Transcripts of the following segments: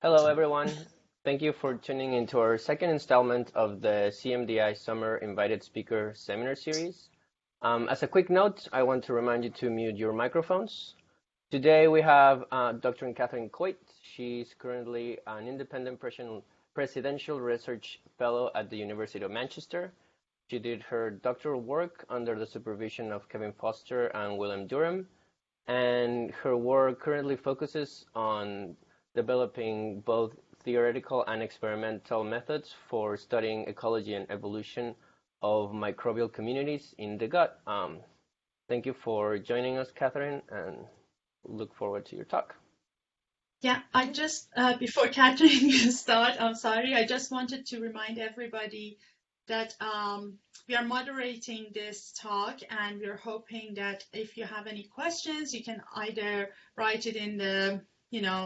Hello, everyone. Thank you for tuning into our second installment of the CMDI Summer Invited Speaker Seminar Series. As a quick note, I want to remind you to mute your microphones. Today we have Dr. Katharine Coyte. She's currently an independent presidential research fellow at the University of Manchester. She did her doctoral work under the supervision of Kevin Foster and William Durham, and her work currently focuses on developing both theoretical and experimental methods for studying ecology and evolution of microbial communities in the gut. Thank you for joining us, Katharine, and look forward to your talk. Yeah, I just, before Katharine you start, I'm sorry, I just wanted to remind everybody that we are moderating this talk, and we're hoping that if you have any questions, you can either write it in the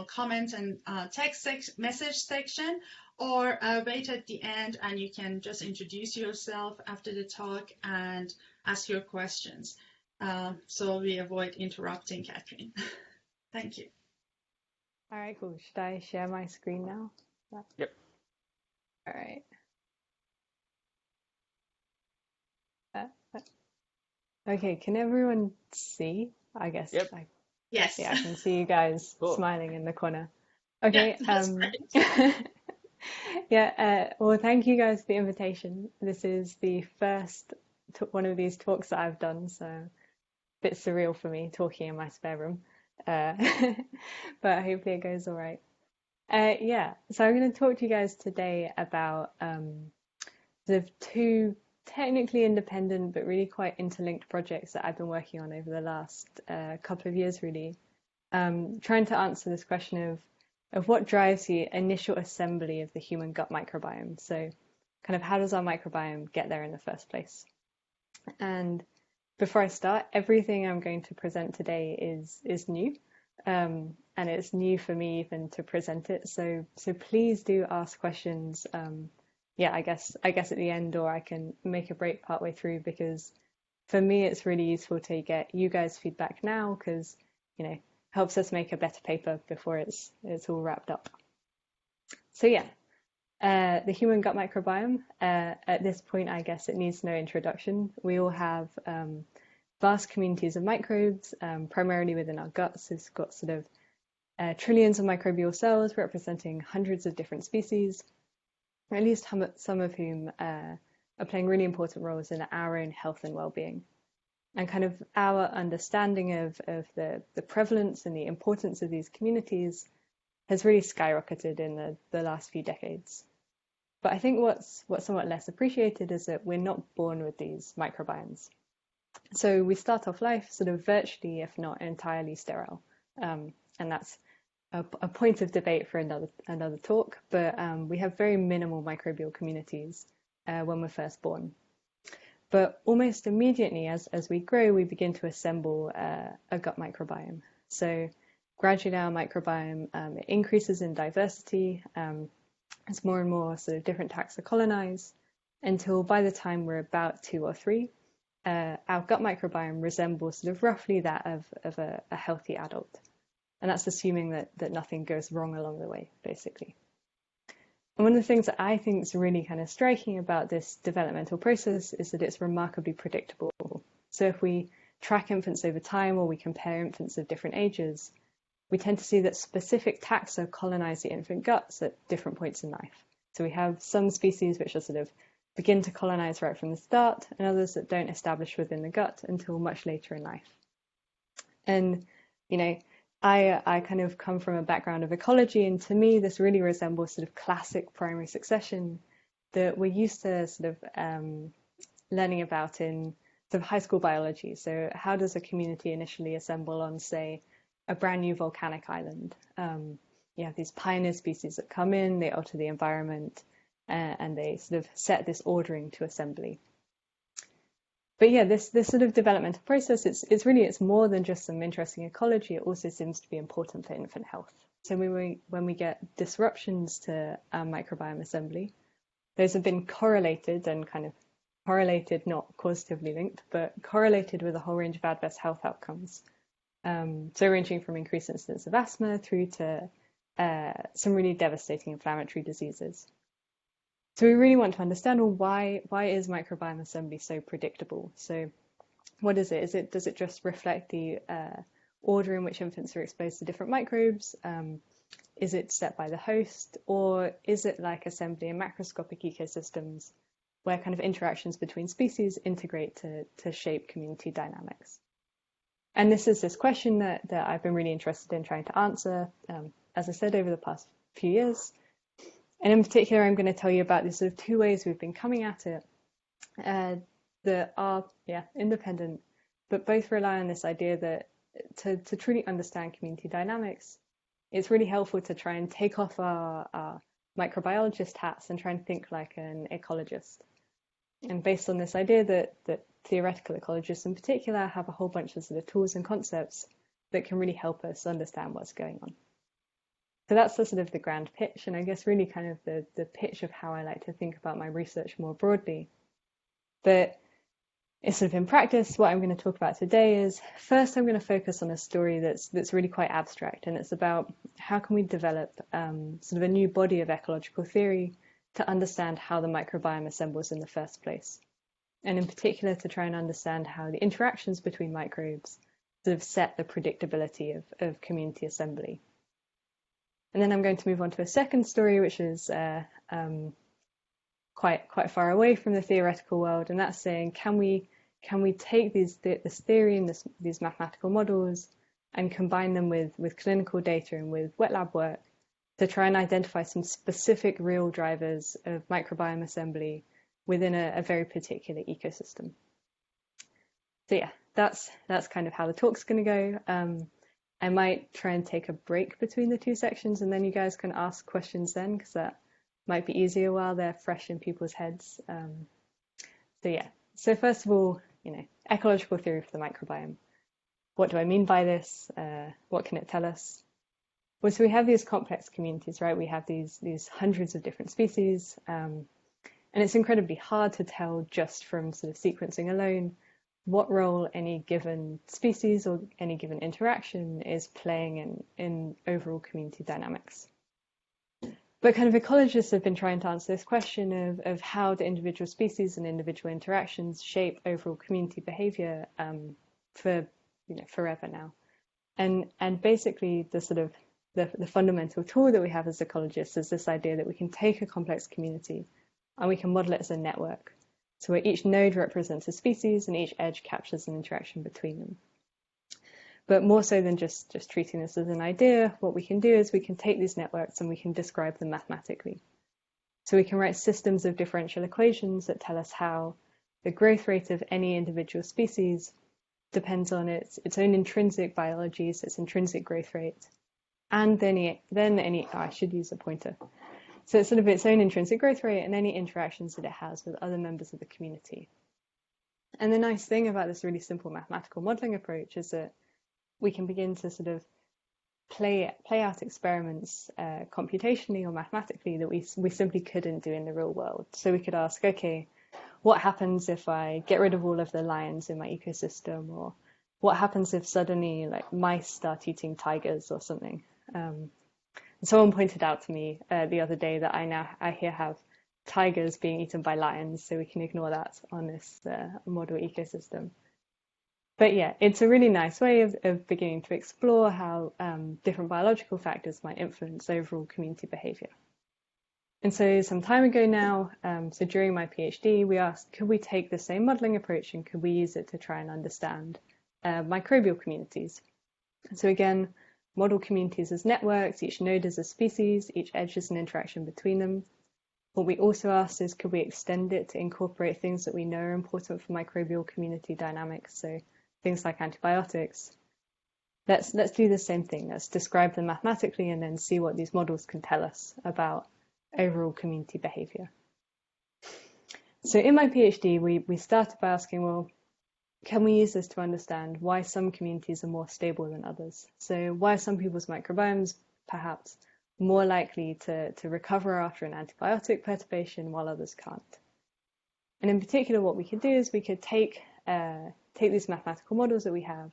comments and text message section, or wait at the end and you can just introduce yourself after the talk and ask your questions. So we avoid interrupting Katharine. Thank you. All right, cool. Should I share my screen now? Yep. All right. Okay, can everyone see? I guess. Yep. Yes. Yeah, I can see you guys Cool. smiling in the corner. Okay. Yeah, that's great. Yeah. Well, thank you guys for the invitation. This is the first one of these talks that I've done, so a bit surreal for me talking in my spare room. But hopefully it goes all right. Yeah. So I'm going to talk to you guys today about sort of two technically independent but really quite interlinked projects that I've been working on over the last couple of years, really, trying to answer this question of what drives the initial assembly of the human gut microbiome. So kind of how does our microbiome get there in the first place? And before I start, everything I'm going to present today is new, and it's new for me even to present it. So please do ask questions. Yeah, I guess at the end, or I can make a break partway through, because for me it's really useful to get you guys' feedback now, because helps us make a better paper before it's all wrapped up. So yeah, the human gut microbiome. At this point, I guess it needs no introduction. We all have vast communities of microbes, primarily within our guts. It's got sort of trillions of microbial cells representing hundreds of different species, at least some of whom are playing really important roles in our own health and well-being. And kind of our understanding of the prevalence and the importance of these communities has really skyrocketed in the last few decades. But I think what's somewhat less appreciated is that we're not born with these microbiomes. So we start off life sort of virtually, if not entirely, sterile. And that's a point of debate for another talk, but we have very minimal microbial communities when we're first born. But almost immediately, as we grow, we begin to assemble a gut microbiome. So gradually our microbiome it increases in diversity as more and more sort of different taxa colonize, until by the time we're about 2 or 3, our gut microbiome resembles sort of roughly that of a healthy adult. And that's assuming that nothing goes wrong along the way, basically. And one of the things that I think is really kind of striking about this developmental process is that it's remarkably predictable. So if we track infants over time, or we compare infants of different ages, we tend to see that specific taxa colonize the infant guts at different points in life. So we have some species which are sort of begin to colonize right from the start, and others that don't establish within the gut until much later in life. And, I kind of come from a background of ecology, and to me this really resembles sort of classic primary succession that we're used to sort of learning about in sort of high school biology. So how does a community initially assemble on, say, a brand new volcanic island? You have these pioneer species that come in, they alter the environment, and they sort of set this ordering to assembly. But yeah, this sort of developmental process, it's more than just some interesting ecology. It also seems to be important for infant health. So when we get disruptions to our microbiome assembly, those have been correlated, and kind of correlated, not causatively linked, but correlated with a whole range of adverse health outcomes. So ranging from increased incidence of asthma through to some really devastating inflammatory diseases. So we really want to understand, well, why is microbiome assembly so predictable? So what is it? Does it just reflect the order in which infants are exposed to different microbes? Is it set by the host? Or is it like assembly in macroscopic ecosystems where kind of interactions between species integrate to shape community dynamics? And this is this question that I've been really interested in trying to answer, as I said, over the past few years. And in particular, I'm going to tell you about these sort of two ways we've been coming at it that are, independent, but both rely on this idea that to truly understand community dynamics, it's really helpful to try and take off our microbiologist hats and try and think like an ecologist. And based on this idea that theoretical ecologists in particular have a whole bunch of sort of tools and concepts that can really help us understand what's going on. So that's the sort of the grand pitch, and I guess really kind of the pitch of how I like to think about my research more broadly. But it's sort of in practice, what I'm going to talk about today is, first I'm going to focus on a story that's really quite abstract, and it's about how can we develop sort of a new body of ecological theory to understand how the microbiome assembles in the first place. And in particular, to try and understand how the interactions between microbes sort of set the predictability of community assembly. And then I'm going to move on to a second story, which is quite far away from the theoretical world, and that's saying, can we take this theory and these mathematical models and combine them with clinical data and with wet lab work to try and identify some specific real drivers of microbiome assembly within a very particular ecosystem. So yeah, that's kind of how the talk's going to go. I might try and take a break between the two sections, and then you guys can ask questions then, because that might be easier while they're fresh in people's heads. So first of all, ecological theory for the microbiome. What do I mean by this? What can it tell us? Well, so we have these complex communities, right? We have these hundreds of different species, and it's incredibly hard to tell just from sort of sequencing alone what role any given species or any given interaction is playing in overall community dynamics. But kind of ecologists have been trying to answer this question of how do individual species and individual interactions shape overall community behavior for forever now. And basically the sort of the fundamental tool that we have as ecologists is this idea that we can take a complex community and we can model it as a network. So where each node represents a species and each edge captures an interaction between them. But more so than just treating this as an idea, what we can do is we can take these networks and we can describe them mathematically. So we can write systems of differential equations that tell us how the growth rate of any individual species depends on its own intrinsic biology, so its intrinsic growth rate, and I should use a pointer. So it's sort of its own intrinsic growth rate and any interactions that it has with other members of the community. And the nice thing about this really simple mathematical modeling approach is that we can begin to sort of play out experiments computationally or mathematically that we simply couldn't do in the real world. So we could ask, okay, what happens if I get rid of all of the lions in my ecosystem? Or what happens if suddenly like mice start eating tigers or something? Someone pointed out to me the other day that I here have tigers being eaten by lions, so we can ignore that on this model ecosystem. But yeah, it's a really nice way of beginning to explore how different biological factors might influence overall community behavior. And so some time ago now, so during my PhD, we asked, could we take the same modeling approach and could we use it to try and understand microbial communities? So again, model communities as networks, each node is a species, each edge is an interaction between them. What we also asked is, could we extend it to incorporate things that we know are important for microbial community dynamics, so things like antibiotics. Let's do the same thing. Let's describe them mathematically and then see what these models can tell us about overall community behavior. So in my PhD, we started by asking, well, can we use this to understand why some communities are more stable than others? So why are some people's microbiomes perhaps more likely to recover after an antibiotic perturbation while others can't? And in particular, what we could do is we could take these mathematical models that we have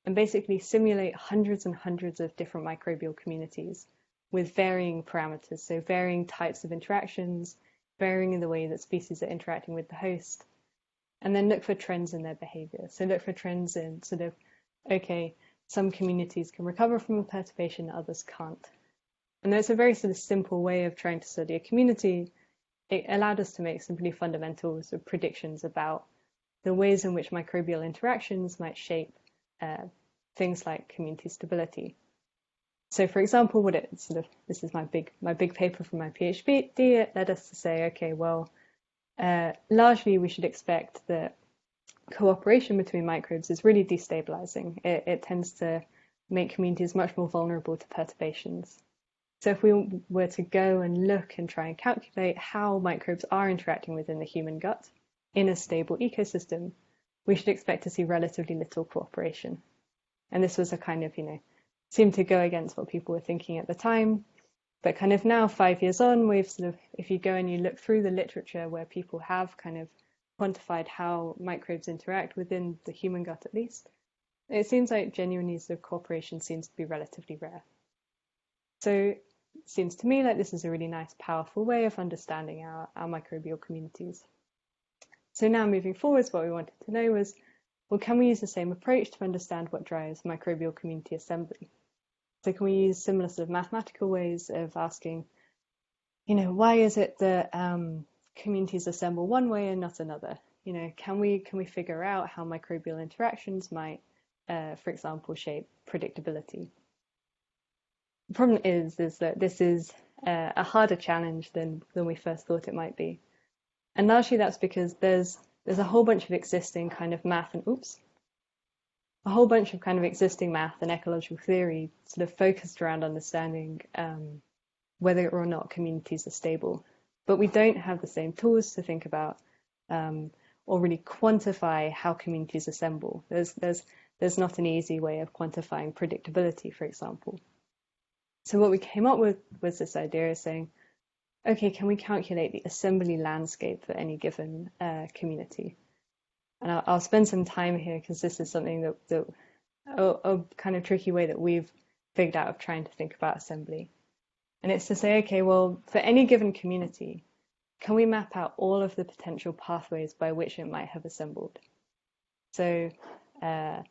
and basically simulate hundreds and hundreds of different microbial communities with varying parameters, so varying types of interactions, varying in the way that species are interacting with the host, and then look for trends in their behavior. So look for trends in sort of, okay, some communities can recover from a perturbation, others can't. And that's a very sort of simple way of trying to study a community. It allowed us to make some pretty fundamental sort of predictions about the ways in which microbial interactions might shape things like community stability. So, for example, this is my big paper from my PhD. It led us to say, okay, well, largely we should expect that cooperation between microbes is really destabilizing. It tends to make communities much more vulnerable to perturbations. So if we were to go and look and try and calculate how microbes are interacting within the human gut in a stable ecosystem, we should expect to see relatively little cooperation. And this was a kind of, seemed to go against what people were thinking at the time. But kind of now, 5 years on, we've sort of, if you go and you look through the literature where people have kind of quantified how microbes interact within the human gut at least, it seems like genuinely sort of cooperation seems to be relatively rare. So it seems to me like this is a really nice, powerful way of understanding our microbial communities. So now moving forwards, what we wanted to know was, well, can we use the same approach to understand what drives microbial community assembly? So can we use similar sort of mathematical ways of asking, why is it that communities assemble one way and not another? Can we figure out how microbial interactions might, for example, shape predictability? The problem is that this is a harder challenge than we first thought it might be. And largely that's because there's a whole bunch of existing kind of math and a whole bunch of kind of existing math and ecological theory sort of focused around understanding whether or not communities are stable. But we don't have the same tools to think about or really quantify how communities assemble. There's not an easy way of quantifying predictability, for example. So what we came up with was this idea of saying, okay, can we calculate the assembly landscape for any given community? And I'll spend some time here because this is something that a kind of tricky way that we've figured out of trying to think about assembly. And it's to say, okay, well, for any given community, can we map out all of the potential pathways by which it might have assembled? So and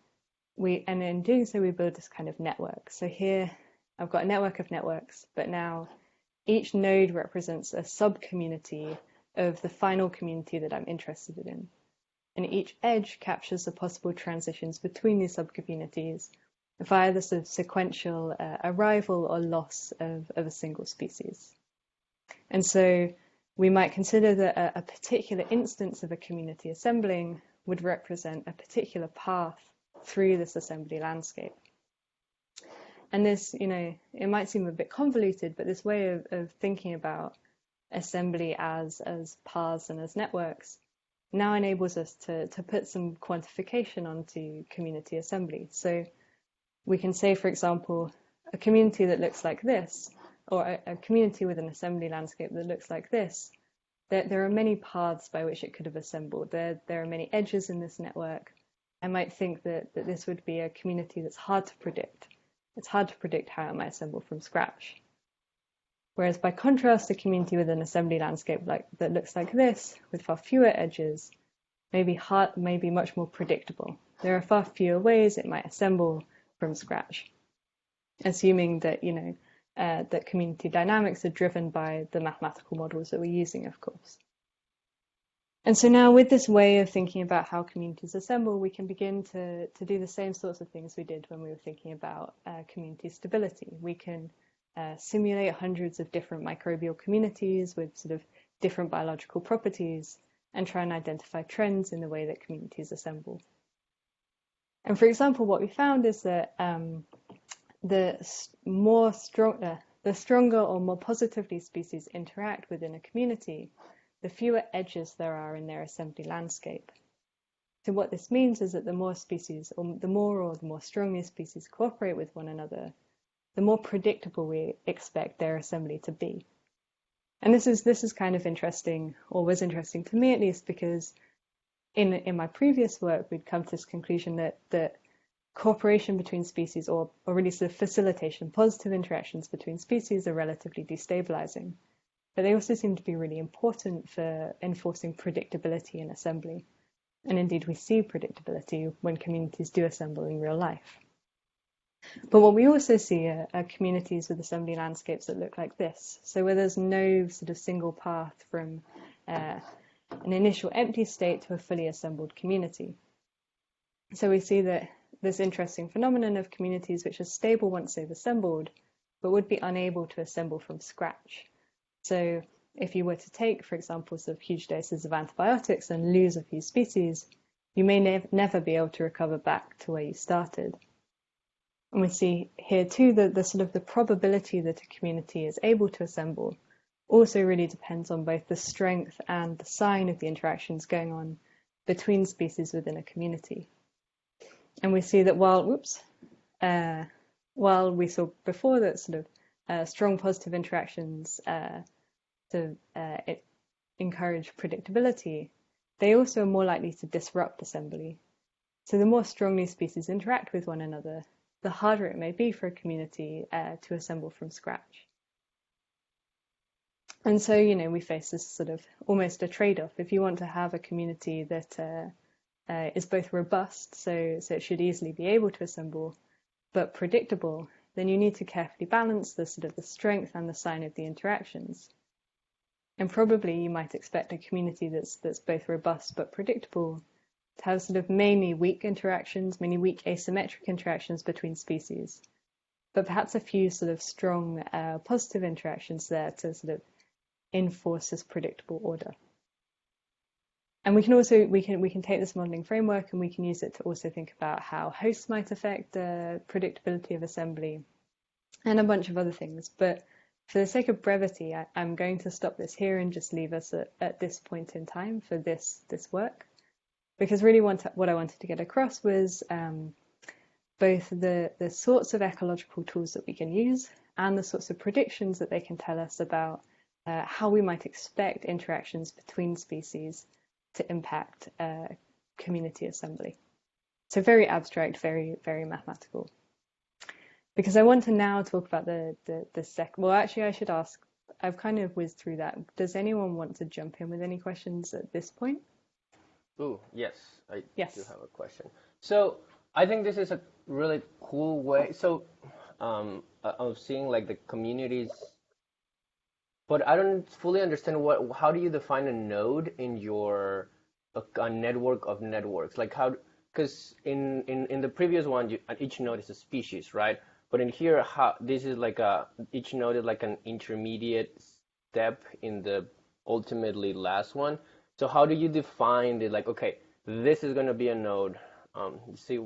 in doing so, we build this kind of network. So here I've got a network of networks, but now each node represents a sub-community of the final community that I'm interested in. And each edge captures the possible transitions between these sub-communities via the sort of sequential arrival or loss of a single species. And so we might consider that a particular instance of a community assembling would represent a particular path through this assembly landscape. And this, it might seem a bit convoluted, but this way of thinking about assembly as paths and as networks now enables us to put some quantification onto community assembly. So we can say, for example, a community that looks like this, or a community with an assembly landscape that looks like this, there are many paths by which it could have assembled. There are many edges in this network. I might think that this would be a community that's hard to predict. It's hard to predict how it might assemble from scratch. Whereas by contrast, a community with an assembly landscape that looks like this, with far fewer edges, may be much more predictable. There are far fewer ways it might assemble from scratch, assuming that that community dynamics are driven by the mathematical models that we're using, of course. And so now with this way of thinking about how communities assemble, we can begin to do the same sorts of things we did when we were thinking about community stability. We can simulate hundreds of different microbial communities with sort of different biological properties and try and identify trends in the way that communities assemble. And for example, what we found is that the stronger or more positively species interact within a community, the fewer edges there are in their assembly landscape. So what this means is that the more species, or the more strongly species cooperate with one another, the more predictable we expect their assembly to be. And this is kind of interesting, or was interesting to me at least, because in my previous work we'd come to this conclusion that cooperation between species, or really sort of facilitation, positive interactions between species, are relatively destabilizing. But they also seem to be really important for enforcing predictability in assembly. And indeed, we see predictability when communities do assemble in real life. But what we also see are communities with assembly landscapes that look like this. So where there's no sort of single path from an initial empty state to a fully assembled community. So we see that this interesting phenomenon of communities which are stable once they've assembled, but would be unable to assemble from scratch. So if you were to take, for example, sort of huge doses of antibiotics and lose a few species, you may never be able to recover back to where you started. And we see here too that the sort of the probability that a community is able to assemble also really depends on both the strength and the sign of the interactions going on between species within a community. And we see that while we saw before that sort of strong positive interactions encourage predictability, they also are more likely to disrupt assembly. So the more strongly species interact with one another, the harder it may be for a community to assemble from scratch. And so, we face this sort of almost a trade-off. If you want to have a community that is both robust, so it should easily be able to assemble, but predictable, then you need to carefully balance the sort of the strength and the sign of the interactions. And probably you might expect a community that's both robust but predictable to have sort of mainly weak interactions, mainly weak asymmetric interactions between species, but perhaps a few sort of strong positive interactions there to sort of enforce this predictable order. And we can also we can take this modeling framework and we can use it to also think about how hosts might affect the predictability of assembly and a bunch of other things. But for the sake of brevity, I'm going to stop this here and just leave us at this point in time for this work, because really what I wanted to get across was both the sorts of ecological tools that we can use and the sorts of predictions that they can tell us about how we might expect interactions between species to impact community assembly. So very abstract, very, very mathematical. Because I want to now talk about the second. Well, actually, I should ask. I've kind of whizzed through that. Does anyone want to jump in with any questions at this point? Ooh, yes, I Yes. do have a question. So I think this is a really cool way. So of seeing like the communities, but I don't fully understand how do you define a node in your a network of networks? Like how, because in the previous one, each node is a species, right? But in here, this is like each node is like an intermediate step in the ultimately last one. So how do you define it? Like, okay, this is going to be a node. See,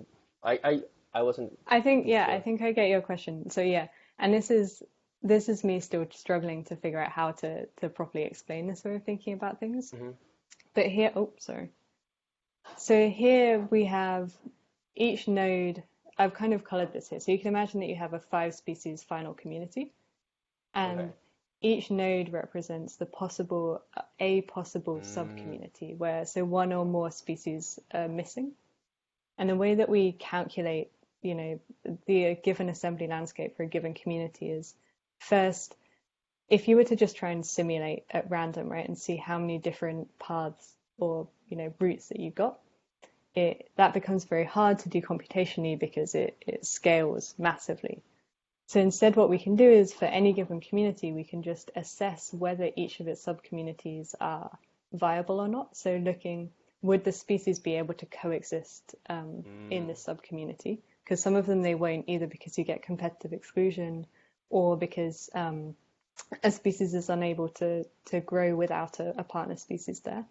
I wasn't. I think, yeah, sure. I think I get your question. So yeah, and this is me still struggling to figure out how to properly explain this way of thinking about things. Mm-hmm. But here, oh, sorry. So here we have each node. I've kind of colored this here. So you can imagine that you have a 5-species final community, and Okay. each node represents a possible subcommunity where so one or more species are missing. And the way that we calculate, the given assembly landscape for a given community is first, if you were to just try and simulate at random, right, and see how many different paths or routes that you got, that becomes very hard to do computationally because it scales massively. So instead, what we can do is for any given community, we can just assess whether each of its subcommunities are viable or not. So looking, would the species be able to coexist in this subcommunity? Because some of them they won't, either because you get competitive exclusion or because a species is unable to grow without a partner species there.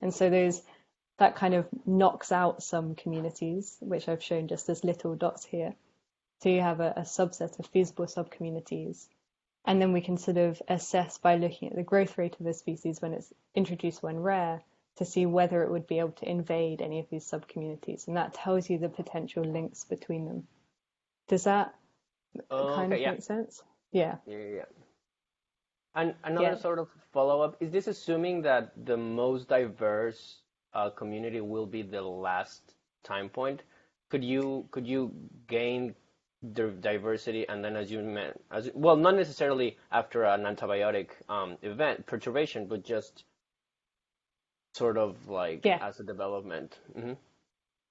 And so that kind of knocks out some communities, which I've shown just as little dots here. So you have a subset of feasible subcommunities. And then we can sort of assess by looking at the growth rate of a species when it's introduced when rare to see whether it would be able to invade any of these subcommunities. And that tells you the potential links between them. Does that kind of make sense? Yeah. Yeah. And another sort of follow-up, is this assuming that the most diverse community will be the last time point? could you gain the diversity and then, as you meant, as well, not necessarily after an antibiotic event perturbation, but just sort of like Yeah. as a development.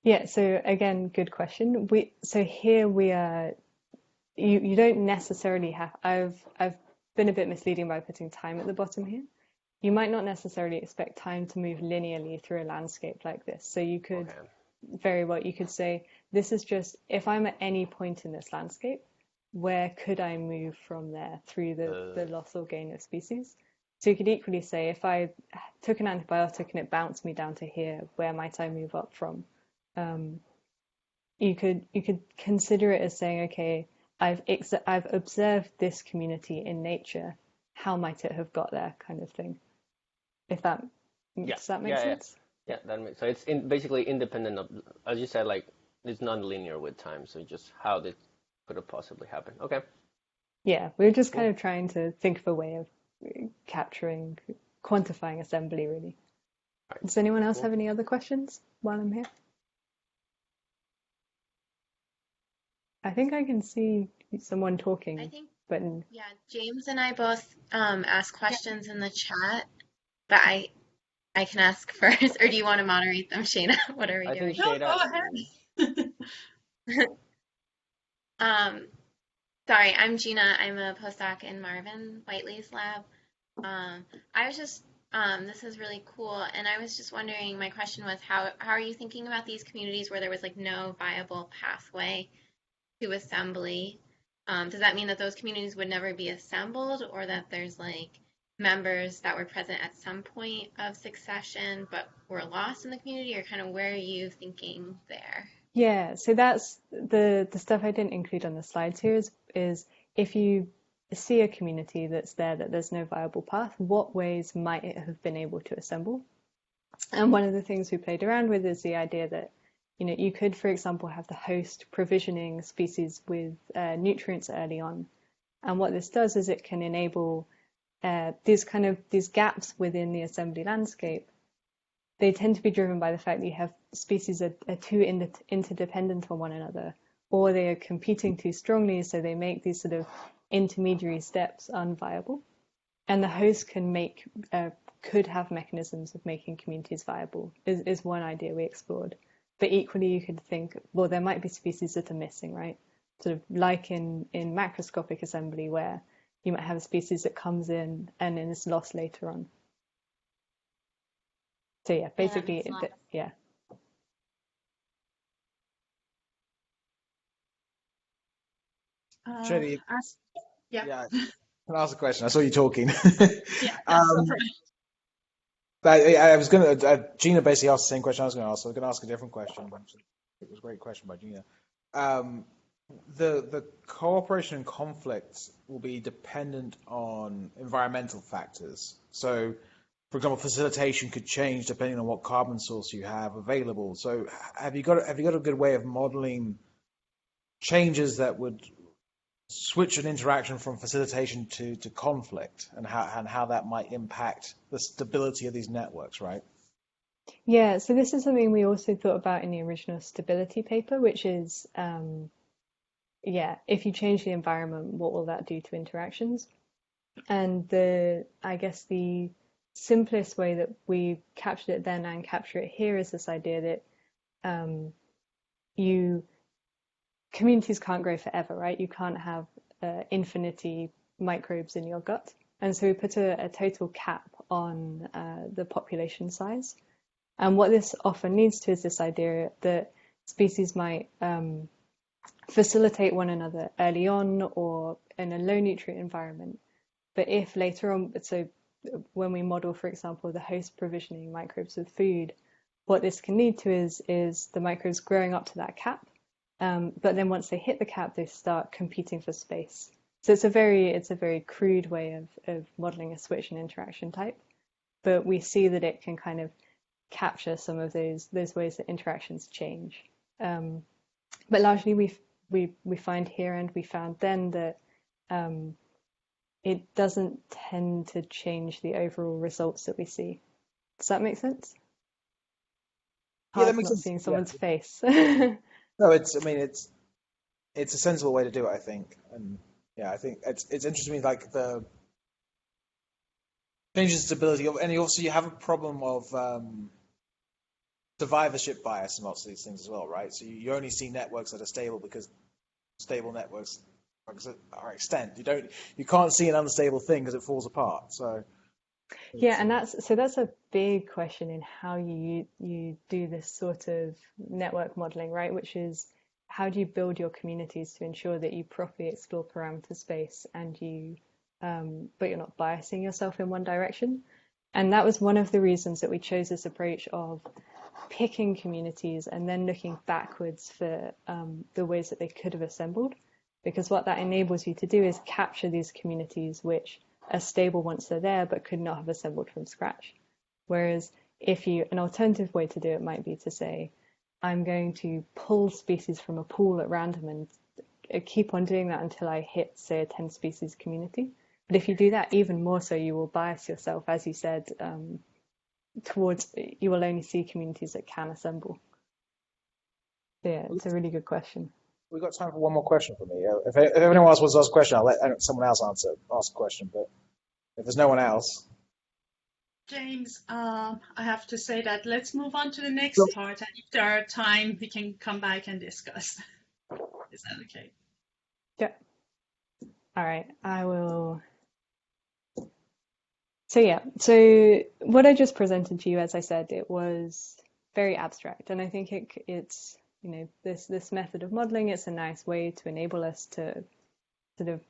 Yeah, so again, good question. So here we are, you don't necessarily have, I've been a bit misleading by putting time at the bottom here. You might not necessarily expect time to move linearly through a landscape like this. So you could Okay. very well, you could say, this is just, if I'm at any point in this landscape, where could I move from there through the loss or gain of species? So you could equally say, if I took an antibiotic and it bounced me down to here, where might I move up from? You could consider it as saying, okay, I've observed this community in nature. How might it have got there, kind of thing. If that Yeah. Does that make Yeah. Yeah. sense? Yeah. That makes so it's basically independent of, as you said, like it's non-linear with time. So just how this could have possibly happened. Okay. Yeah, we're just kind Cool. of trying to think of a way of capturing, quantifying assembly, really. All right. Does anyone else Cool. have any other questions while I'm here? I think I can see someone I talking, think, but yeah, James and I both asked Yeah. questions in the chat, but I can ask first, or do you want to moderate them, Shayna? What are we I think doing? No, go Shada. ahead. Um, Sorry, I'm Gina. I'm a postdoc in Marvin Whiteley's lab. I was just this is really cool, and I was just wondering. My question was, how are you thinking about these communities where there was like no viable pathway to assembly? Does that mean that those communities would never be assembled, or that there's like members that were present at some point of succession but were lost in the community, or kind of where are you thinking there? yeah, so that's the stuff I didn't include on the slides here is if you see a community that's there that there's no viable path, what ways might it have been able to assemble? And one of the things we played around with is the idea that, you could, for example, have the host provisioning species with nutrients early on. And what this does is it can enable these gaps within the assembly landscape. They tend to be driven by the fact that you have species that are too interdependent on one another, or they are competing too strongly, so they make these sort of intermediary steps unviable. And the host could have mechanisms of making communities viable, is one idea we explored. But equally, you could think, well, there might be species that are missing, right? Sort of like in macroscopic assembly, where you might have a species that comes in and then is lost later on. So yeah, Yeah, that basically, makes a lot. yeah. Shady, Yeah. yeah, can I ask a question? I saw you talking. Yeah, that's Um, right. but I was going to, Gina basically asked the same question I was going to ask, so I was going to ask a different question. It was a great question by Gina. The cooperation and conflict will be dependent on environmental factors. So, for example, facilitation could change depending on what carbon source you have available. So, have you got a good way of modeling changes that would switch an interaction from facilitation to conflict, and how that might impact the stability of these networks, right? Yeah, so this is something we also thought about in the original stability paper, which is, if you change the environment, what will that do to interactions? And I guess the simplest way that we captured it then and capture it here is this idea that communities can't grow forever, right? You can't have infinity microbes in your gut. And so we put a total cap on the population size. And what this often leads to is this idea that species might facilitate one another early on or in a low nutrient environment. But if later on, so when we model, for example, the host provisioning microbes with food, what this can lead to is the microbes growing up to that cap. But then once they hit the cap, they start competing for space. So it's a very crude way of modeling a switch and interaction type. But we see that it can kind of capture some of those ways that interactions change. But largely we find here, and we found then, that it doesn't tend to change the overall results that we see. Does that make sense? Yeah, that Hard makes not sense. seeing Yeah. someone's face. No, it's a sensible way to do it, I think. And yeah, I think it's interesting to me, like the changes in stability, and also you have a problem of survivorship bias in lots of these things as well, right? So you only see networks that are stable because stable networks are extent. You can't see an unstable thing because it falls apart. So Yeah, and that's a big question in how you do this sort of network modeling, right? Which is how do you build your communities to ensure that you properly explore parameter space and but you're not biasing yourself in one direction. And that was one of the reasons that we chose this approach of picking communities and then looking backwards for the ways that they could have assembled. Because what that enables you to do is capture these communities which are stable once they're there, but could not have assembled from scratch. Whereas an alternative way to do it might be to say, I'm going to pull species from a pool at random and keep on doing that until I hit, say, a 10 species community. But if you do that, even more so, you will bias yourself, as you said, you will only see communities that can assemble. Yeah, it's a really good question. we've got time for one more question from me. If anyone else wants to ask a question, I'll let someone else ask a question. But if there's no one else, James, I have to say that let's move on to the next part, and if there are time, we can come back and discuss. Is that okay? Yeah. All right, I will. So yeah, so what I just presented to you, as I said, it was very abstract, and I think it's this method of modeling. It's a nice way to enable us to sort of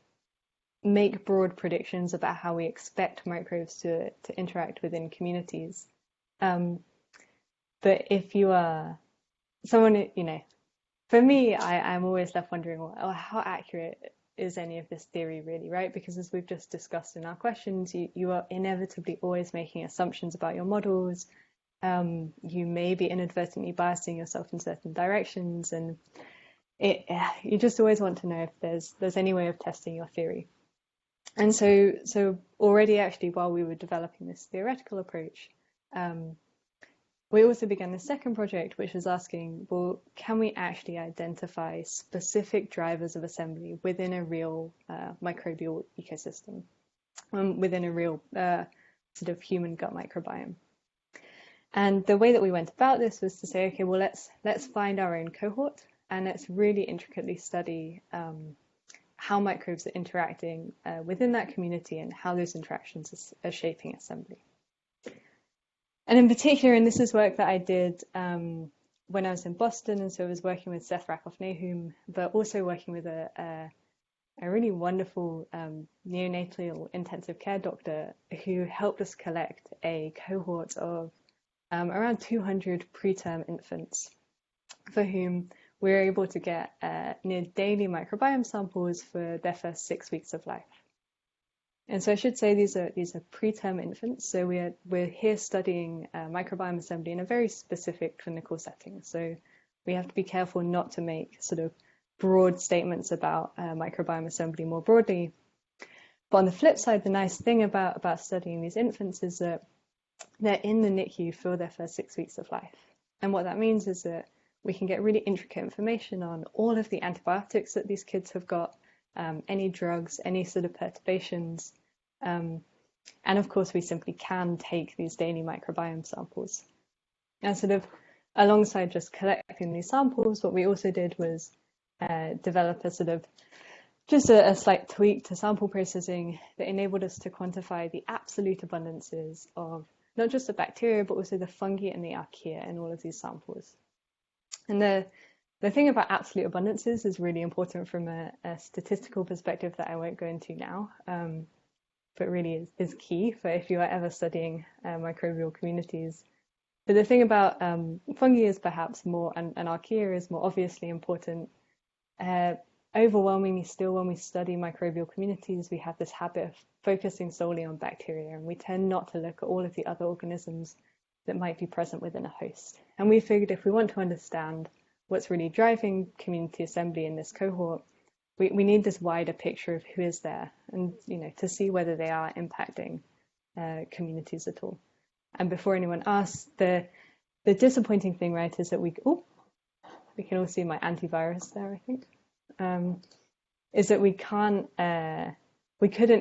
make broad predictions about how we expect microbes to interact within communities. But if you are someone, for me, I'm always left wondering, well, how accurate is any of this theory really, right? Because as we've just discussed in our questions, you are inevitably always making assumptions about your models. You may be inadvertently biasing yourself in certain directions, and you just always want to know if there's any way of testing your theory. And so already actually while we were developing this theoretical approach, we also began the second project, which was asking, well, can we actually identify specific drivers of assembly within a real microbial ecosystem, within a real sort of human gut microbiome? And the way that we went about this was to say, okay, well, let's find our own cohort and let's really intricately study how microbes are interacting within that community and how those interactions are shaping assembly. And in particular, and this is work that I did when I was in Boston, and so I was working with Seth Rakoff-Nahum, but also working with a really wonderful neonatal intensive care doctor who helped us collect a cohort of around 200 preterm infants for whom we were able to get near daily microbiome samples for their first 6 weeks of life. And so I should say these are preterm infants. So we're here studying microbiome assembly in a very specific clinical setting. So we have to be careful not to make sort of broad statements about microbiome assembly more broadly. But on the flip side, the nice thing about studying these infants is that they're in the NICU for their first 6 weeks of life. And what that means is that we can get really intricate information on all of the antibiotics that these kids have got, any drugs, any sort of perturbations. And of course, we simply can take these daily microbiome samples. And sort of alongside just collecting these samples, what we also did was develop a sort of just a slight tweak to sample processing that enabled us to quantify the absolute abundances of not just the bacteria, but also the fungi and the archaea in all of these samples. And the thing about absolute abundances is really important from a statistical perspective that I won't go into now, but really is key for if you are ever studying microbial communities. But the thing about fungi is perhaps more, and archaea is more obviously important. Overwhelmingly still, when we study microbial communities, we have this habit of focusing solely on bacteria, and we tend not to look at all of the other organisms that might be present within a host. And we figured if we want to understand what's really driving community assembly in this cohort, we need this wider picture of who is there, and to see whether they are impacting communities at all. And before anyone asks, the disappointing thing, right, is that we we can all see my antivirus there, I think, is that we couldn't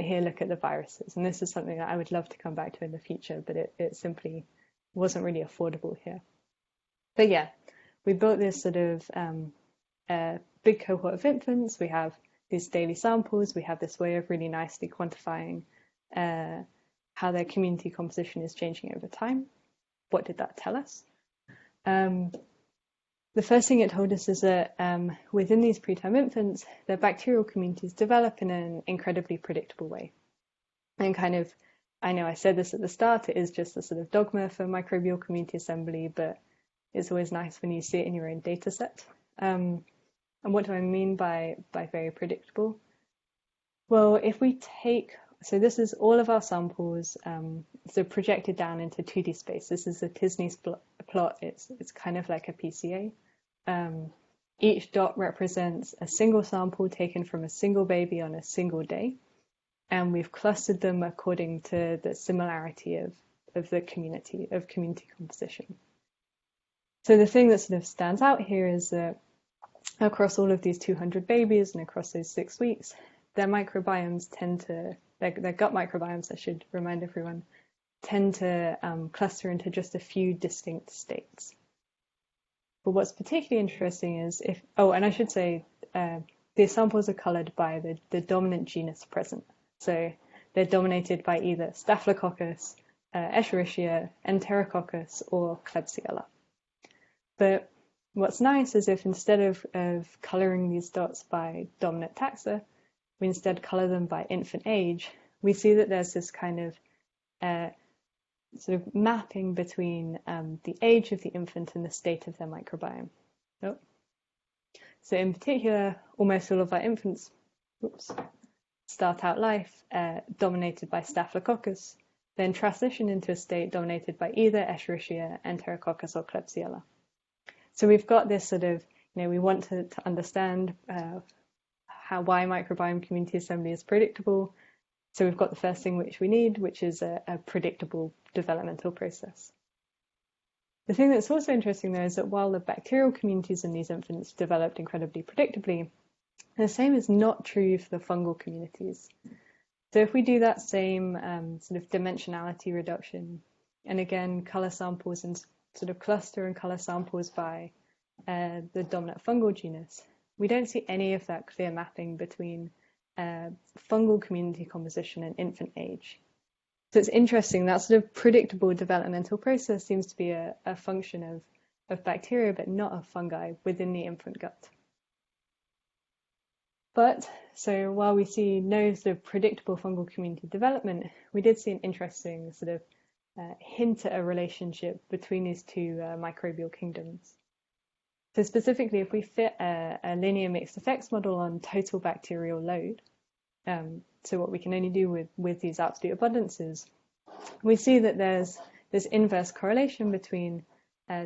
here look at the viruses. And this is something that I would love to come back to in the future, but it simply wasn't really affordable here. But yeah, we built this sort of big cohort of infants. We have these daily samples. We have this way of really nicely quantifying how their community composition is changing over time. What did that tell us? The first thing it told us is that within these preterm infants, their bacterial communities develop in an incredibly predictable way. And kind of, I know I said this at the start, it is just a sort of dogma for microbial community assembly, but it's always nice when you see it in your own data set. And what do I mean by very predictable? Well, if we take, so this is all of our samples, so projected down into 2D space. This is a Tisney's plot. It's kind of like a PCA. Each dot represents a single sample taken from a single baby on a single day. And we've clustered them according to the similarity of the community composition. So the thing that sort of stands out here is that across all of these 200 babies and across those 6 weeks, their microbiomes tend to, their gut microbiomes, I should remind everyone, tend to cluster into just a few distinct states. But what's particularly interesting is if, oh, and I should say, these samples are colored by the dominant genus present. So they're dominated by either Staphylococcus, Escherichia, Enterococcus, or Klebsiella. But what's nice is if instead of coloring these dots by dominant taxa, we instead color them by infant age, we see that there's this kind of sort of mapping between the age of the infant and the state of their microbiome. Oh. So in particular, almost all of our infants start out life dominated by Staphylococcus, then transition into a state dominated by either Escherichia, Enterococcus, or Klebsiella. So we've got this sort of, we want to understand why microbiome community assembly is predictable. So we've got the first thing which we need, which is a predictable developmental process. The thing that's also interesting though is that while the bacterial communities in these infants developed incredibly predictably, the same is not true for the fungal communities. So if we do that same sort of dimensionality reduction, and again, color samples and sort of cluster and color samples by the dominant fungal genus, we don't see any of that clear mapping between fungal community composition and infant age. So it's interesting, that sort of predictable developmental process seems to be a function of bacteria, but not of fungi within the infant gut. But, so while we see no sort of predictable fungal community development, we did see an interesting sort of hint at a relationship between these two microbial kingdoms. So specifically, if we fit a linear mixed effects model on total bacterial load, so what we can only do with these absolute abundances, we see that there's this inverse correlation between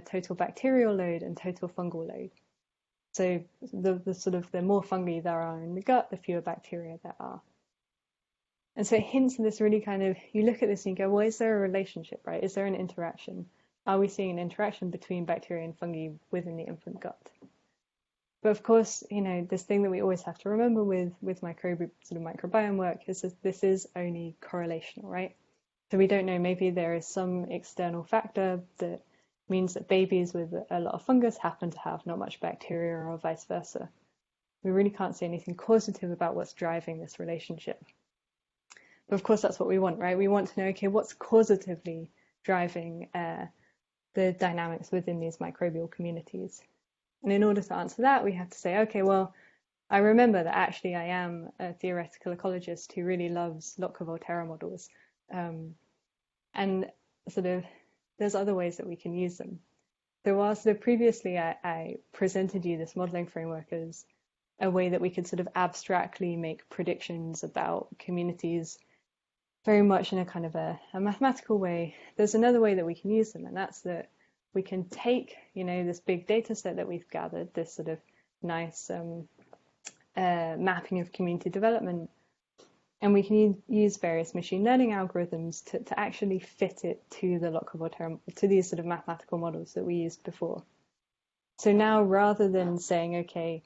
total bacterial load and total fungal load. So the more fungi there are in the gut, the fewer bacteria there are. And so it hints at this really kind of, you look at this and you go, well, is there a relationship, right? Is there an interaction? Are we seeing an interaction between bacteria and fungi within the infant gut? But of course, this thing that we always have to remember with microbiome work is that this is only correlational, right? So we don't know, maybe there is some external factor that means that babies with a lot of fungus happen to have not much bacteria, or vice versa. We really can't say anything causative about what's driving this relationship. But of course, that's what we want, right? We want to know, okay, what's causatively driving the dynamics within these microbial communities? And in order to answer that, we have to say, okay, well, I remember that actually I am a theoretical ecologist who really loves Lotka-Volterra models. And sort of, there's other ways that we can use them. So while sort of previously I presented you this modeling framework as a way that we could sort of abstractly make predictions about communities very much in a kind of a mathematical way, there's another way that we can use them, and that's that we can take, this big data set that we've gathered, this sort of nice mapping of community development, and we can use various machine learning algorithms to actually fit it to the Lotka-Volterra, to these sort of mathematical models that we used before. So now rather than saying, okay,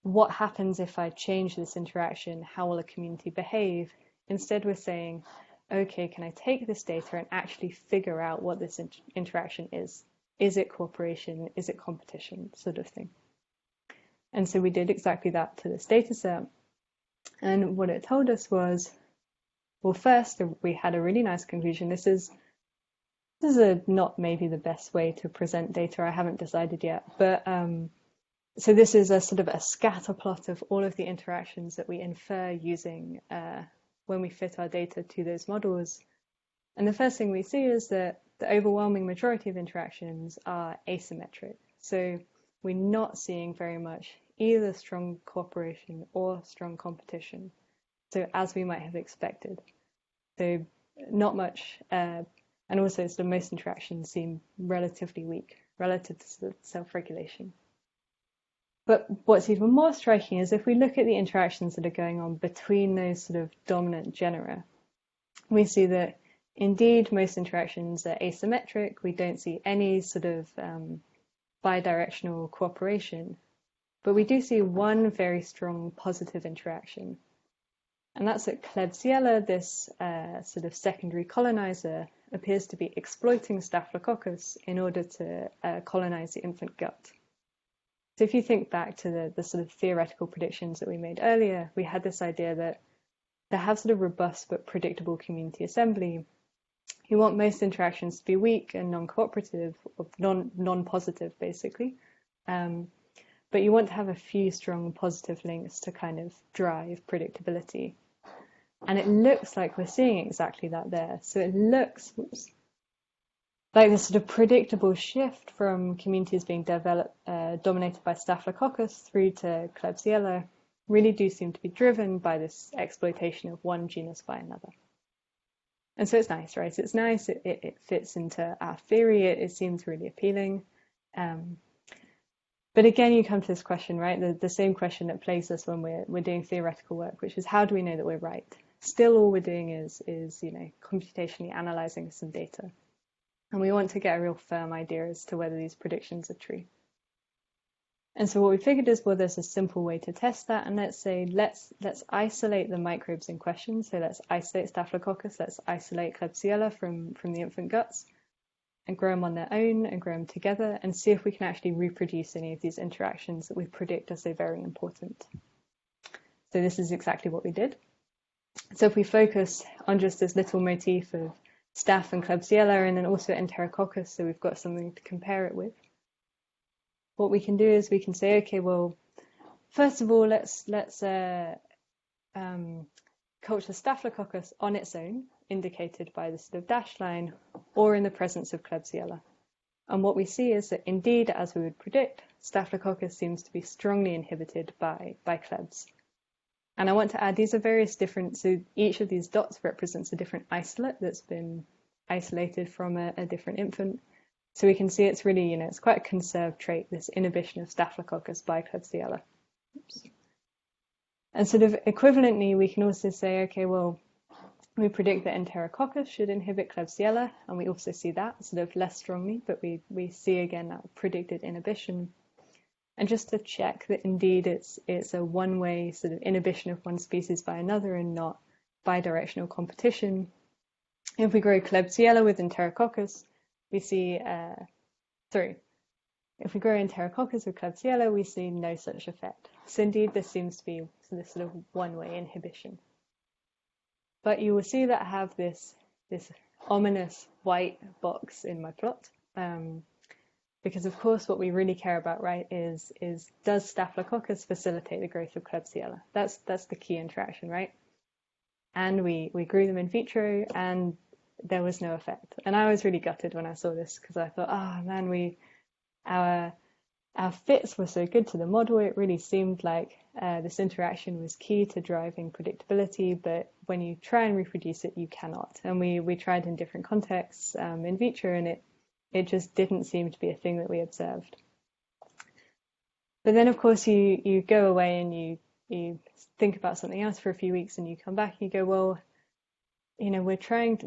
what happens if I change this interaction? How will a community behave? Instead, we're saying, okay, can I take this data and actually figure out what this interaction is? Is it cooperation? Is it competition? Sort of thing. And so we did exactly that to this data set. And what it told us was, well, first, we had a really nice conclusion. This is not maybe the best way to present data. I haven't decided yet. But so this is a sort of a scatter plot of all of the interactions that we infer using when we fit our data to those models. And the first thing we see is that the overwhelming majority of interactions are asymmetric. So we're not seeing very much either strong cooperation or strong competition. So as we might have expected. So not much, and also sort of most interactions seem relatively weak relative to sort of self-regulation. But what's even more striking is if we look at the interactions that are going on between those sort of dominant genera, we see that indeed most interactions are asymmetric. We don't see any sort of bidirectional cooperation, but we do see one very strong positive interaction. And that's that Klebsiella, this sort of secondary colonizer, appears to be exploiting Staphylococcus in order to colonize the infant gut. So if you think back to the sort of theoretical predictions that we made earlier, we had this idea that to have sort of robust but predictable community assembly, you want most interactions to be weak and non-cooperative, or non-positive basically. But you want to have a few strong positive links to kind of drive predictability. And it looks like we're seeing exactly that there. So it looks like this sort of predictable shift from communities being dominated by Staphylococcus through to Klebsiella really do seem to be driven by this exploitation of one genus by another. And so it's nice, right? It's nice, it fits into our theory, it seems really appealing. But again, you come to this question, right? The same question that plagues us when we're doing theoretical work, which is how do we know that we're right? Still, all we're doing is computationally analyzing some data. And we want to get a real firm idea as to whether these predictions are true. And so what we figured is, well, there's a simple way to test that. And let's say, let's isolate the microbes in question. So let's isolate Staphylococcus, let's isolate Klebsiella from the infant guts and grow them on their own and grow them together and see if we can actually reproduce any of these interactions that we predict are so very important. So this is exactly what we did. So if we focus on just this little motif of Staph and Klebsiella and then also Enterococcus, so we've got something to compare it with. What we can do is we can say, okay, well, first of all, let's culture Staphylococcus on its own, indicated by this sort of dashed line, or in the presence of Klebsiella. And what we see is that indeed, as we would predict, Staphylococcus seems to be strongly inhibited by Klebs. And I want to add, these are various different, so each of these dots represents a different isolate that's been isolated from a different infant. So we can see it's really, it's quite a conserved trait, this inhibition of Staphylococcus by Klebsiella. Oops. And sort of equivalently, we can also say, okay, well, we predict that Enterococcus should inhibit Klebsiella, and we also see that sort of less strongly, but we see again that predicted inhibition. And just to check that indeed it's a one-way sort of inhibition of one species by another and not bidirectional competition. If we grow Klebsiella with Enterococcus, we see, if we grow Enterococcus with Klebsiella, we see no such effect. So indeed, this seems to be this sort of one-way inhibition. But you will see that I have this ominous white box in my plot. Because of course what we really care about, right, is does Staphylococcus facilitate the growth of Klebsiella? That's the key interaction, right? And we grew them in vitro and there was no effect. And I was really gutted when I saw this because I thought, oh man, our fits were so good to the model. It really seemed like this interaction was key to driving predictability, but when you try and reproduce it, you cannot. And we tried in different contexts in vitro and it just didn't seem to be a thing that we observed. But then, of course, you go away and you think about something else for a few weeks and you come back and you go, well, we're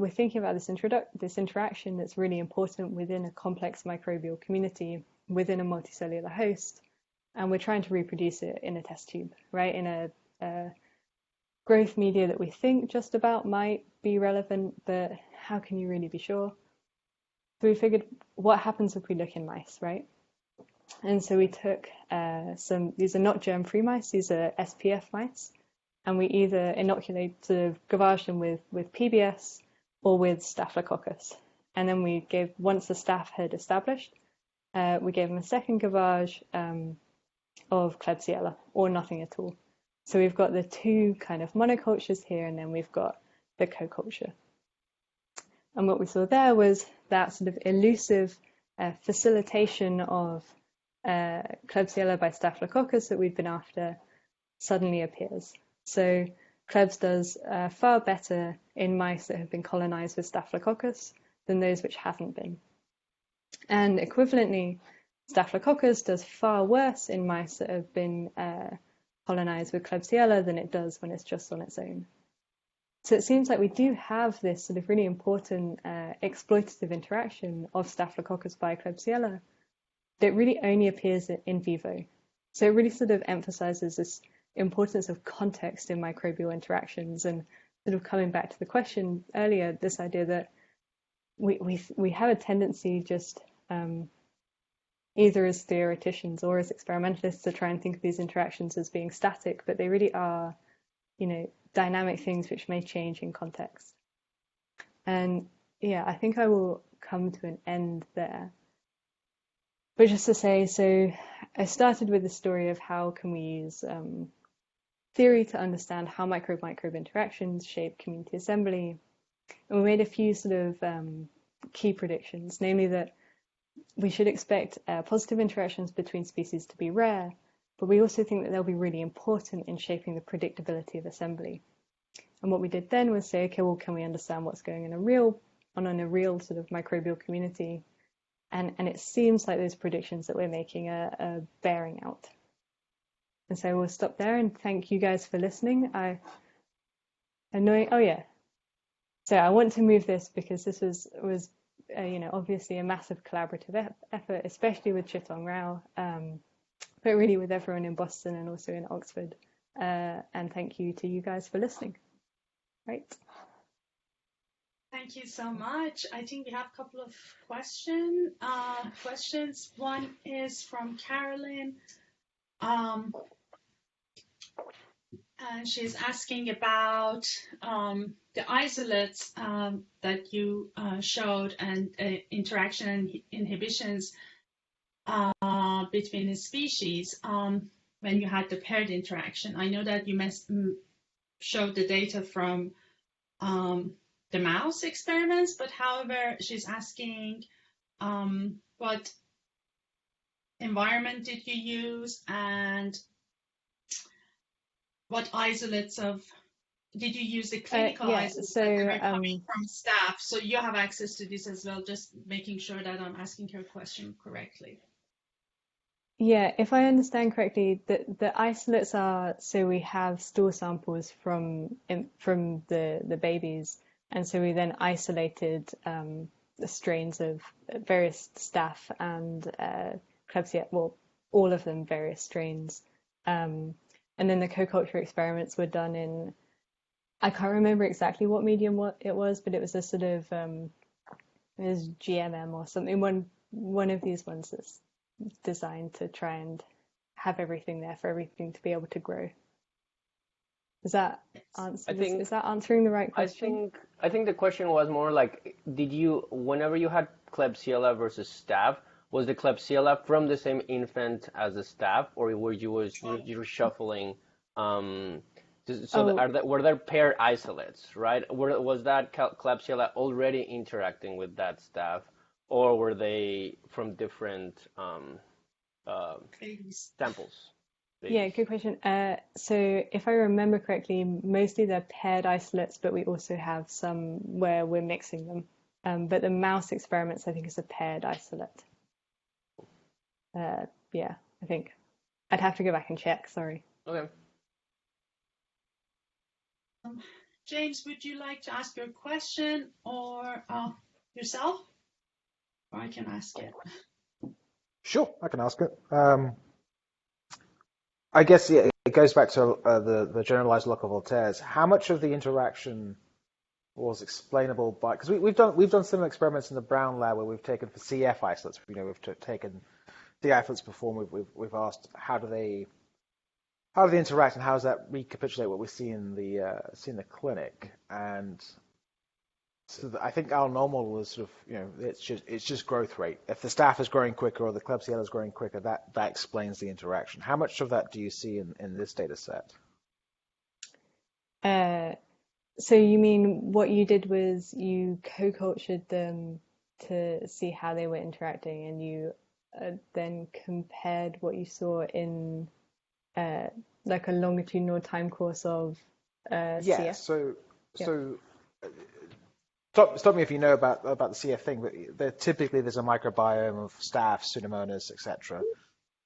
thinking about this interaction that's really important within a complex microbial community, within a multicellular host, and we're trying to reproduce it in a test tube, right? In a growth media that we think just about might be relevant, but how can you really be sure? So we figured, what happens if we look in mice, right? And so we took these are not germ-free mice, these are SPF mice, and we either gavage them with PBS or with Staphylococcus. And then once the staph had established, we gave them a second gavage of Klebsiella, or nothing at all. So we've got the two kind of monocultures here, and then we've got the co-culture. And what we saw there was that sort of elusive facilitation of Klebsiella by Staphylococcus that we'd been after suddenly appears. So Klebs does far better in mice that have been colonized with Staphylococcus than those which haven't been. And equivalently, Staphylococcus does far worse in mice that have been colonized with Klebsiella than it does when it's just on its own. So it seems like we do have this sort of really important exploitative interaction of Staphylococcus by Klebsiella that really only appears in vivo. So it really sort of emphasizes this importance of context in microbial interactions, and sort of coming back to the question earlier, this idea that we have a tendency just either as theoreticians or as experimentalists to try and think of these interactions as being static, but they really are, dynamic things which may change in context. And yeah, I think I will come to an end there. But just to say, so I started with the story of how can we use theory to understand how microbe-microbe interactions shape community assembly. And we made a few sort of key predictions, namely that we should expect positive interactions between species to be rare, but we also think that they'll be really important in shaping the predictability of assembly. And what we did then was say, okay, well, can we understand what's going on in a real sort of microbial community? And it seems like those predictions that we're making are bearing out. And so we'll stop there, and thank you guys for listening. So I want to move this because this was obviously a massive collaborative effort, especially with Chitong Rao, but really with everyone in Boston and also in Oxford. And thank you to you guys for listening. Right. Thank you so much. I think we have a couple of questions. One is from Carolyn. And she's asking about the isolates that you showed and interaction and inhibitions between the species when you had the paired interaction. I know that you showed the data from the mouse experiments, but however, she's asking what environment did you use and what isolates did you use the clinical isolates that were coming from staff? So you have access to this as well, just making sure that I'm asking her question correctly. Yeah, if I understand correctly, the isolates are, so we have stool samples from the babies, and so we then isolated the strains of various staph and Klebsiella, well, all of them various strains. And then the co-culture experiments were done in, I can't remember exactly what medium it was, but it was a sort of, it was GMM or something, one of these ones that's designed to try and have everything there for everything to be able to grow. Is that is that answering the right question? I think the question was more like, whenever you had Klebsiella versus staph, was the Klebsiella from the same infant as the staph, or were you shuffling? Were there paired isolates, right? Was that Klebsiella already interacting with that staph, or were they from different samples? Yeah, good question. So if I remember correctly, mostly they're paired isolates, but we also have some where we're mixing them. But the mouse experiments, I think, is a paired isolate. Yeah, I think. I'd have to go back and check, sorry. Okay. James, would you like to ask your question or yourself? Or I can ask it. Sure, I can ask it. I guess it goes back to the generalized look of Voltaire's. How much of the interaction was explainable by, because we've done similar experiments in the Brown lab where we've taken for CF isolates. We've taken the isolates before. And we've asked how do they interact and how does that recapitulate what we see in the clinic. And so I think our normal was sort of it's just growth rate. If the staph is growing quicker or the Klebsiella is growing quicker, that explains the interaction. How much of that do you see in this data set? So you mean what you did was you co-cultured them to see how they were interacting, and you then compared what you saw in like a longitudinal time course of Yeah. CF? So stop me if you know about the CF thing, but there's a microbiome of staph, Pseudomonas, etc.,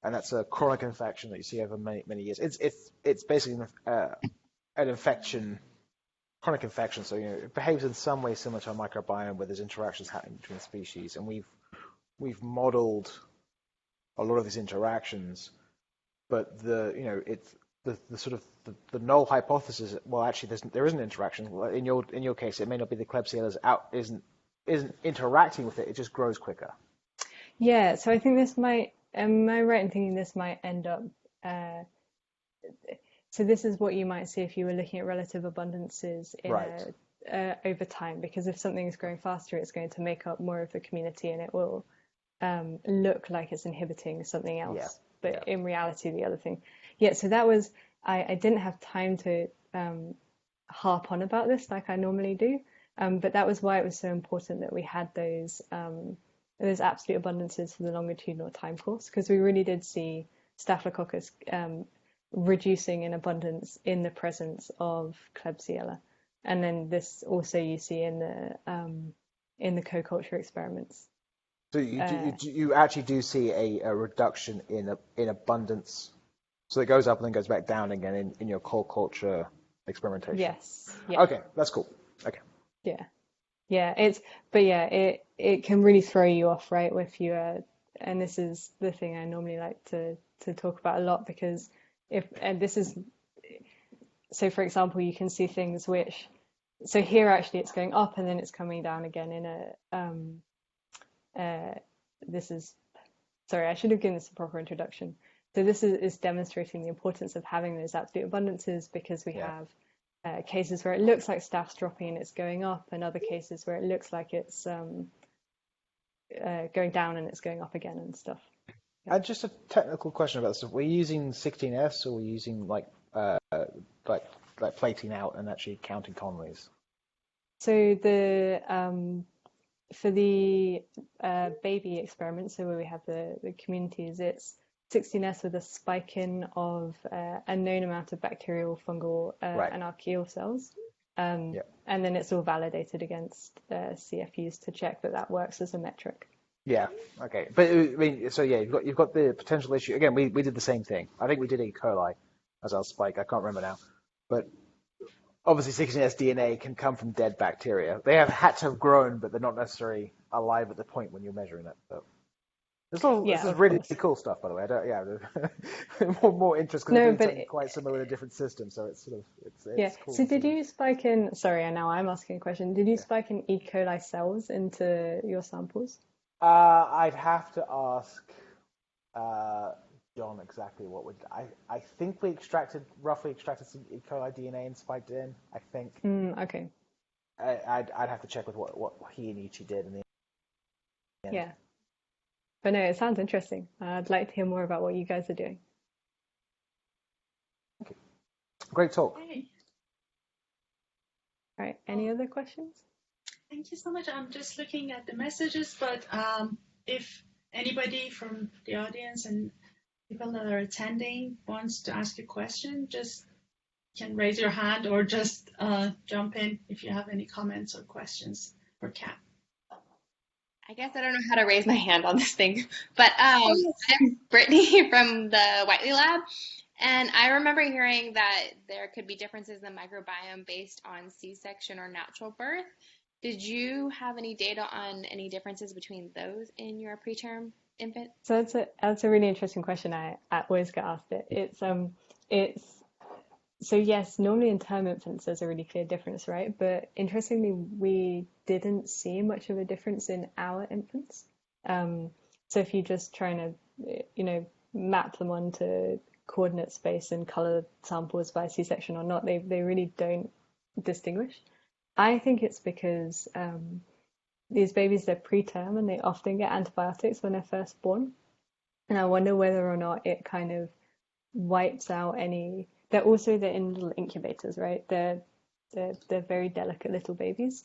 and that's a chronic infection that you see over many years. It's basically an infection. Chronic infection, so it behaves in some way similar to a microbiome where there's interactions happening between species, and we've modeled a lot of these interactions, but it's the sort of the null hypothesis. Well, actually, there isn't interaction. Well, in your case, it may not be the Klebsiella isn't interacting with it; it just grows quicker. Yeah. So I think this might. Am I right in thinking this might end up? So this is what you might see if you were looking at relative abundances over time, because if something is growing faster, it's going to make up more of the community and it will look like it's inhibiting something else. But in reality, the other thing. Yeah, so that was, I didn't have time to harp on about this like I normally do, but that was why it was so important that we had those absolute abundances for the longitudinal time course, because we really did see Staphylococcus reducing in abundance in the presence of Klebsiella, and then this also you see in the co-culture experiments. So you actually do see a reduction in abundance, so it goes up and then goes back down again in your co-culture experimentation. Yes. Yeah. Okay, that's cool. Okay. Yeah. It can really throw you off, right? If you and this is the thing I normally like to talk about a lot, because so for example, you can see things which, so here actually it's going up and then it's coming down again in sorry, I should have given this a proper introduction. So this is demonstrating the importance of having those absolute abundances, because we have cases where it looks like staph's dropping and it's going up, and other cases where it looks like it's going down and it's going up again and stuff. Just a technical question about this. We're using 16S, or we're using like plating out and actually counting colonies? So for the baby experiment, so where we have the communities, it's 16S with a spike in of a known amount of bacterial, fungal, and archaeal cells. And then it's all validated against CFUs to check that works as a metric. Yeah. Okay. But I mean, so yeah, you've got the potential issue. Again, we did the same thing. I think we did E. coli as our spike. I can't remember now. But obviously 16S DNA can come from dead bacteria. They have had to have grown, but they're not necessarily alive at the point when you're measuring it. So this is really cool stuff, by the way. More interest because it's something quite similar in a different system. So it's sort of it's cool. So did you spike in? Sorry, now I'm asking a question. Did you spike in E. coli cells into your samples? I'd have to ask John exactly what would I think we roughly extracted some E. coli DNA and spiked it in. I think. Okay. I'd have to check with what he and Ichi did in the end. Yeah. But no, it sounds interesting. I'd like to hear more about what you guys are doing. Okay. Great talk. Okay. All right. Any other questions? Thank you so much. I'm just looking at the messages, but if anybody from the audience and people that are attending wants to ask a question, just can raise your hand or just jump in if you have any comments or questions for Kat. I guess I don't know how to raise my hand on this thing, but I'm Brittany from the Whiteley Lab, And I remember hearing that there could be differences in the microbiome based on C-section or natural birth. Did you have any data on any differences between those in your preterm infant? So that's a really interesting question. I always get asked it. It's so yes, normally in term infants there's a really clear difference, right? But interestingly, we didn't see much of a difference in our infants. So if you just trying to, map them onto coordinate space and color samples by C-section or not, they really don't distinguish. I think it's because these babies, they're preterm and they often get antibiotics when they're first born. And I wonder whether or not it kind of wipes out any. They're in little incubators, right? They're very delicate little babies.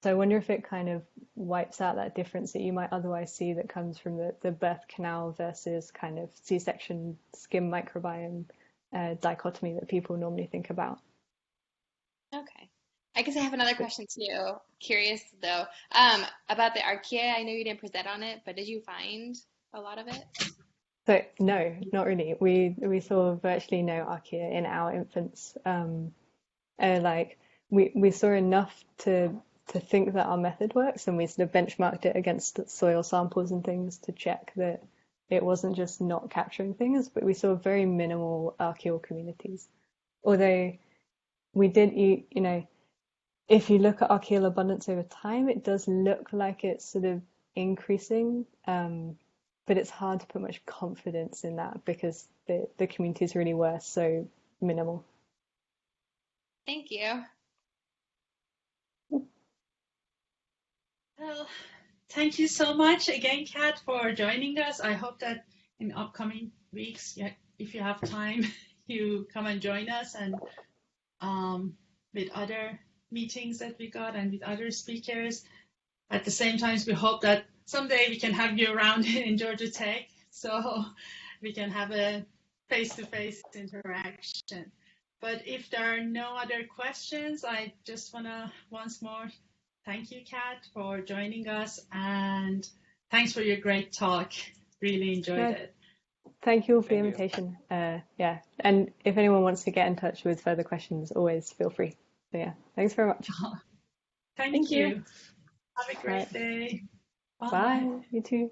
So I wonder if it kind of wipes out that difference that you might otherwise see that comes from the birth canal versus kind of C-section skin microbiome dichotomy that people normally think about. Okay. I guess I have another question too. Curious though, about the archaea. I know you didn't present on it, but did you find a lot of it? So no, not really. We saw virtually no archaea in our infants. Like we saw enough to think that our method works, and we sort of benchmarked it against soil samples and things to check that it wasn't just not capturing things, but we saw very minimal archaeal communities. Although we did, if you look at archaeal abundance over time, it does look like it's sort of increasing, but it's hard to put much confidence in that because the communities really were so minimal. Thank you. Well, thank you so much again, Kat, for joining us. I hope that in upcoming weeks, if you have time, you come and join us, and with other meetings that we got and with other speakers. At the same time, we hope that someday we can have you around in Georgia Tech, so we can have a face-to-face interaction. But if there are no other questions, I just want to once more thank you, Kat, for joining us, and thanks for your great talk. Really enjoyed it. Thank you all for the Thank you. invitation. Yeah, and if anyone wants to get in touch with further questions, always feel free. So yeah, thanks very much. Thank Thank you. you. Have a great Right. day. Bye. You too.